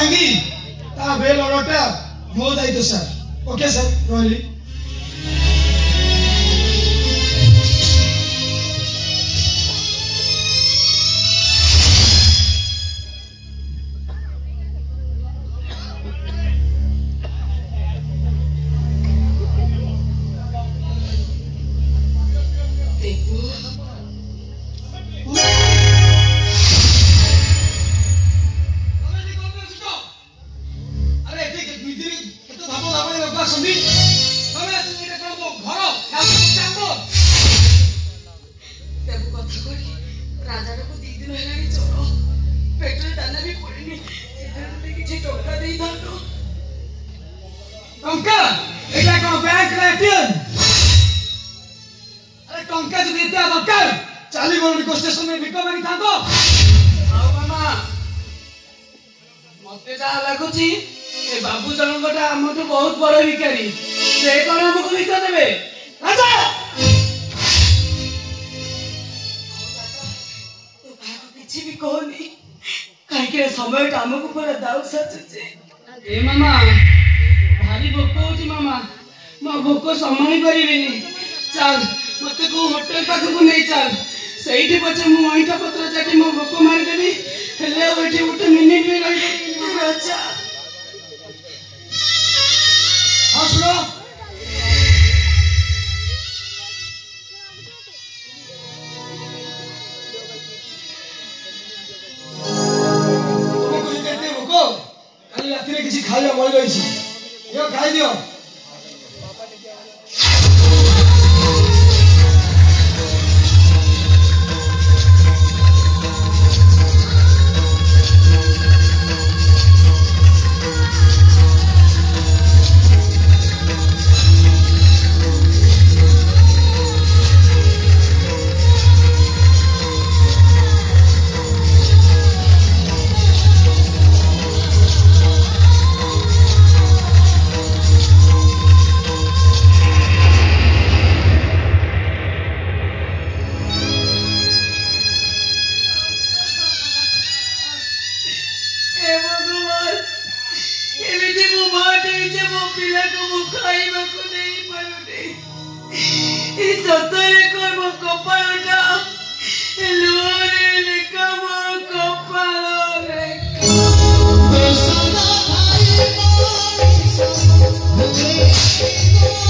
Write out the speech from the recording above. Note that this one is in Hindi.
भांगी ता बेल ऑर्डरटा मो दायित्व सर ओके सर रोहिली बाबू जनकटा आम बहुत बड़ भिखारी से कौन आमको भिक देवे राजा किसी भी कहनी कहीं समय आमको पूरा दाऊ सचुचे ए मामा भारी भोक होची मामा मो भोक संभाली परिबेनी चल मते को होटल पाखक नहीं चल सेठी पछे मु अइठा पत्र चाटी मो भोक मार देबी हेले ओठी उठे मिनिट में रही अच्छा सुनो तुमको ये कहते हो को कल रात में किसी खाइया मर गई थी यो खाई दियो Okay.